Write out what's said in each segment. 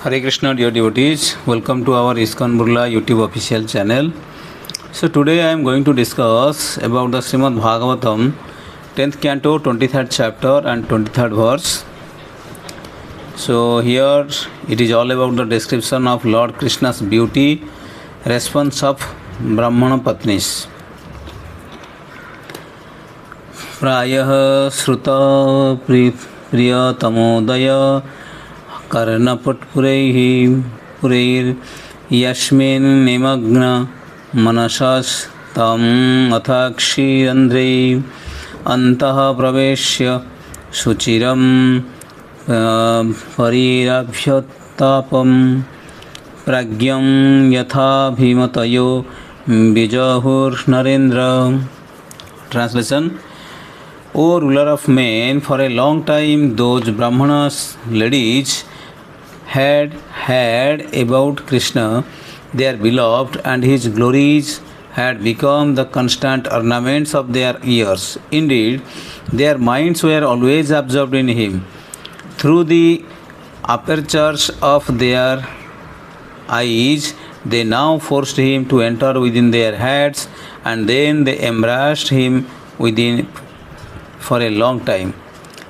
Hare Krishna, dear devotees. Welcome to our ISKCON Burla YouTube official channel. So today I am going to discuss about the Srimad Bhagavatam, 10th canto, 23rd chapter and 23rd verse. So here it is all about the description of Lord Krishna's beauty, response of Brahmana Patnis. Prayah Sruta Priyatamodaya Karnapatpurehi Pureir Yashmin Nimagna Manasas Tam Athakshi Andre Antaha Praveshya Suchiram Parirabhyatapam Pragyam Yatha Bhimatayo Bijahur Narendra. Translation: O ruler of men, for a long time those Brahmanas ladies had heard about Krishna, their beloved, and his glories had become the constant ornaments of their ears. Indeed, their minds were always absorbed in him. Through the apertures of their eyes, they now forced him to enter within their heads, and then they embraced him within for a long time.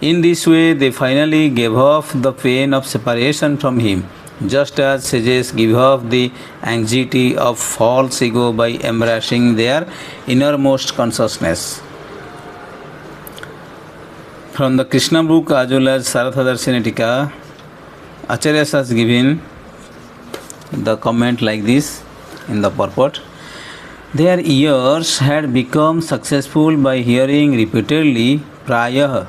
In this way, they finally gave off the pain of separation from him, just as sages give off the anxiety of false ego by embracing their innermost consciousness. From the Krishna book as well as Sarathadarshini Tika, Acharya has given the comment like this in the purport. Their ears had become successful by hearing repeatedly prayah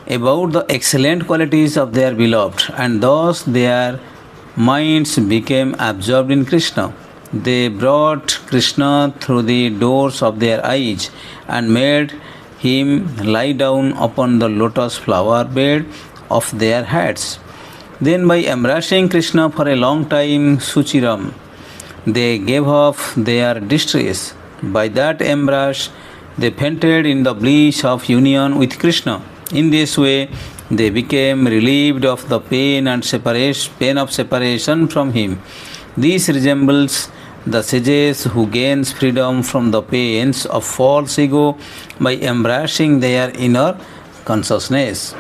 about the excellent qualities of their beloved, and thus their minds became absorbed in Krishna. They brought Krishna through the doors of their eyes and made him lie down upon the lotus flower bed of their heads. Then by embracing Krishna for a long time, Suchiram, they gave off their distress. By that embrace, they fainted in the bliss of union with Krishna. In this way, they became relieved of the pain of separation from him. This resembles the sages who gains freedom from the pains of false ego by embracing their inner consciousness.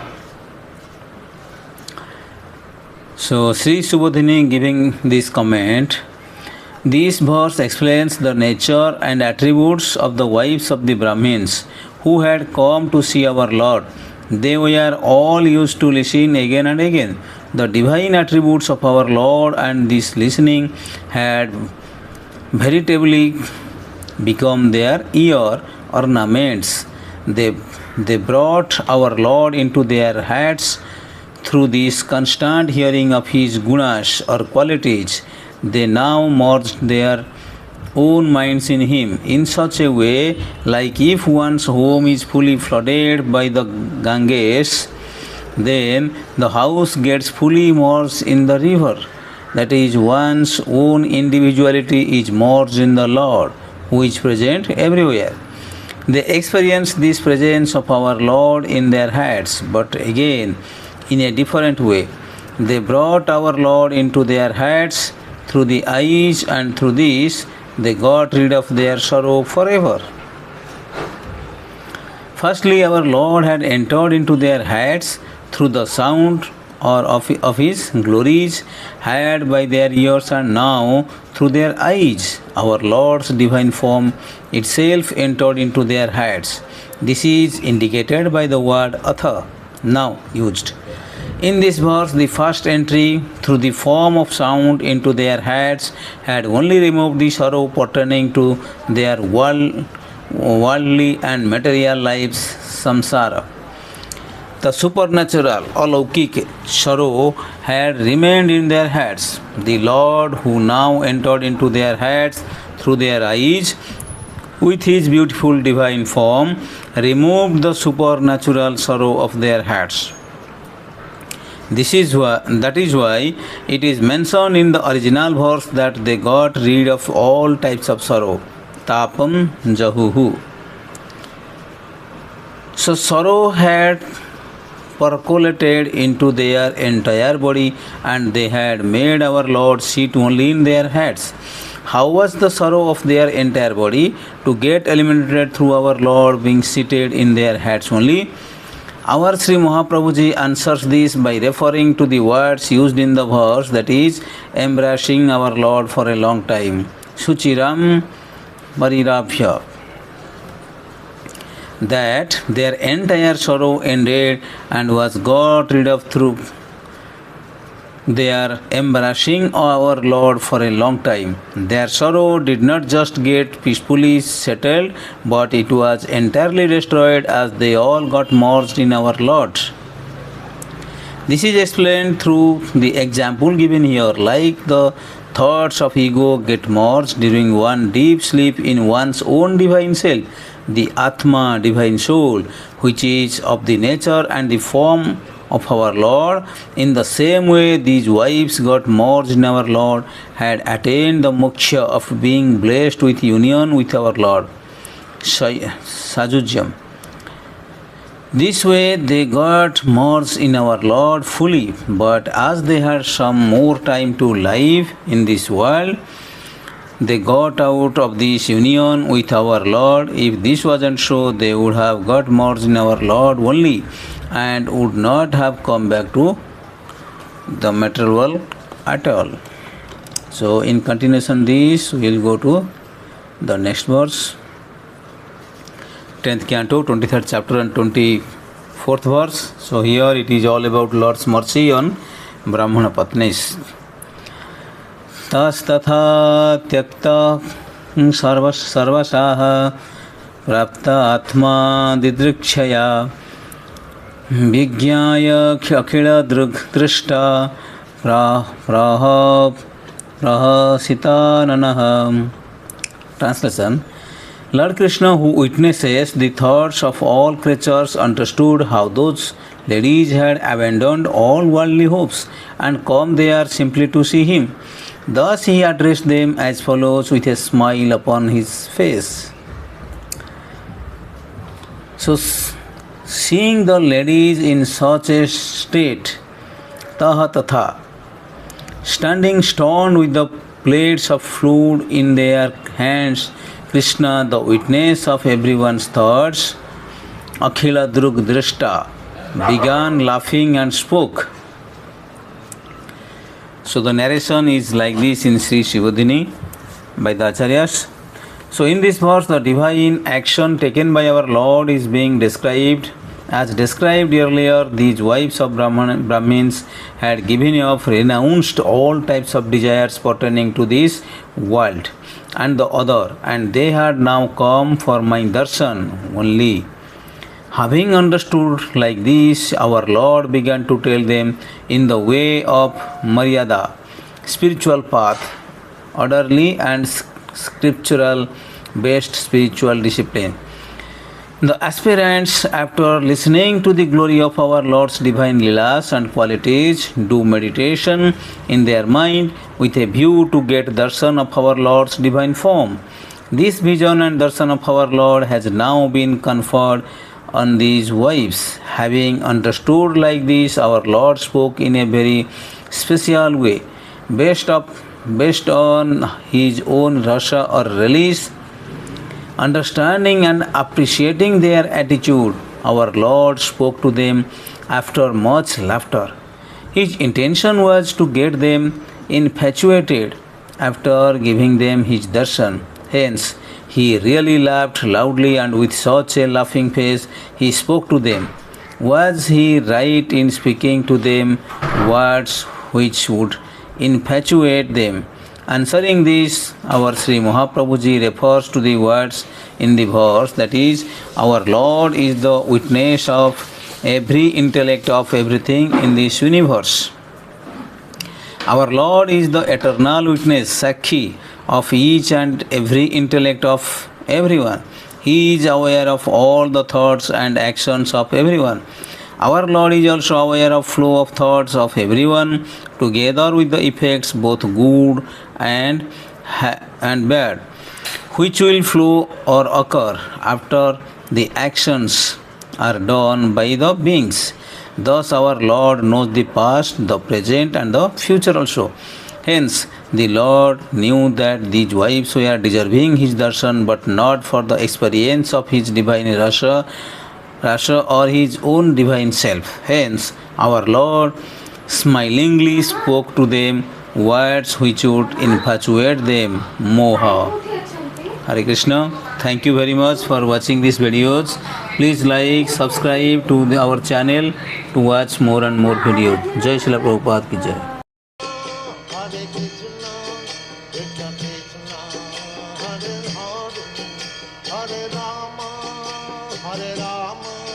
So, Sri Subodhini giving this comment. This verse explains the nature and attributes of the wives of the Brahmins who had come to see our Lord. They were all used to listen again and again. The divine attributes of our Lord and this listening had veritably become their ear ornaments. They brought our Lord into their hearts through this constant hearing of his gunas or qualities. They now merged their own minds in him in such a way, like if one's home is fully flooded by the Ganges, then the house gets fully immersed in the river. That is, one's own individuality is merged in the Lord, who is present everywhere. They experience this presence of our Lord in their hearts, but again in a different way. They brought our Lord into their hearts through the eyes, and through this they got rid of their sorrow forever. Firstly, our Lord had entered into their hearts through the sound or of his glories heard by their ears, and now through their eyes our Lord's divine form itself entered into their hearts. This is indicated by the word atha, now used. In this verse, the first entry through the form of sound into their hearts had only removed the sorrow pertaining to their worldly and material lives, samsara. The supernatural, alaukik sorrow had remained in their hearts. The Lord, who now entered into their hearts through their eyes with his beautiful divine form, removed the supernatural sorrow of their hearts. That is why it is mentioned in the original verse that they got rid of all types of sorrow. Tapam jahuhu. So sorrow had percolated into their entire body, and they had made our Lord sit only in their heads. How was the sorrow of their entire body to get eliminated through our Lord being seated in their heads only? Our Sri Mahaprabhuji answers this by referring to the words used in the verse, that is, embracing our Lord for a long time. Suchiram Marirabhya. That their entire sorrow ended and was got rid of through their embracing our Lord for a long time. Their sorrow did not just get peacefully settled, but it was entirely destroyed as they all got merged in our Lord. This is explained through the example given here, like the thoughts of ego get merged during one deep sleep in one's own divine self, the Atma, divine soul, which is of the nature and the form of our Lord. In the same way, these wives got merged in our Lord, had attained the moksha of being blessed with union with our Lord. Sajujyam. This way they got merged in our Lord fully, but as they had some more time to live in this world, they got out of this union with our Lord. If this wasn't so, they would have got merged in our Lord only and would not have come back to the material world at all. So in continuation this, we will go to the next verse. 10th canto, 23rd chapter and 24th verse. So here it is all about Lord's mercy on Brahmana Patnis. Tas tatha tyakta sarvasaha prapta atma didrikshaya Vigyaya akhila drishta prahasitananaha. Translation. Lord Krishna, who witnesses the thoughts of all creatures, understood how those ladies had abandoned all worldly hopes and come there simply to see him. Thus he addressed them as follows with a smile upon his face. So, seeing the ladies in such a state, taha tatha, standing stunned with the plates of food in their hands, Krishna, the witness of everyone's thoughts, akhila drug drishta, began laughing and spoke. So the narration is like this in Sri Shivadini by the Acharyas. So in this verse, the divine action taken by our Lord is being described. As described earlier, these wives of Brahmins had given up, renounced all types of desires pertaining to this world and the other, and they had now come for my darshan only. Having understood like this, our Lord began to tell them in the way of Maryada, spiritual path, orderly and scriptural based spiritual discipline. The aspirants, after listening to the glory of our Lord's divine Leelas and qualities, do meditation in their mind with a view to get darshan of our Lord's divine form. This vision and darshan of our Lord has now been conferred on these wives. Having understood like this, our Lord spoke in a very special way, based on his own rasa or release. Understanding and appreciating their attitude, our Lord spoke to them after much laughter. His intention was to get them infatuated after giving them his darshan. Hence, he really laughed loudly, and with such a laughing face he spoke to them. Was he right in speaking to them words which would infatuate them? Answering this, our Sri Mahaprabhuji refers to the words in the verse, that is, our Lord is the witness of every intellect of everything in this universe. Our Lord is the eternal witness, Sakhi, of each and every intellect of everyone. He is aware of all the thoughts and actions of everyone. Our Lord is also aware of flow of thoughts of everyone, together with the effects both good and bad, which will flow or occur after the actions are done by the beings. Thus, our Lord knows the past, the present, and the future also. Hence, the Lord knew that these wives were deserving His darshan, but not for the experience of His divine rasa or His own divine self. Hence, our Lord smilingly spoke to them words which would infatuate them. Moha. Hare Krishna. Thank you very much for watching these videos. Please like, subscribe to our channel to watch more and more videos. Jai Srila Prabhupada ki Jai.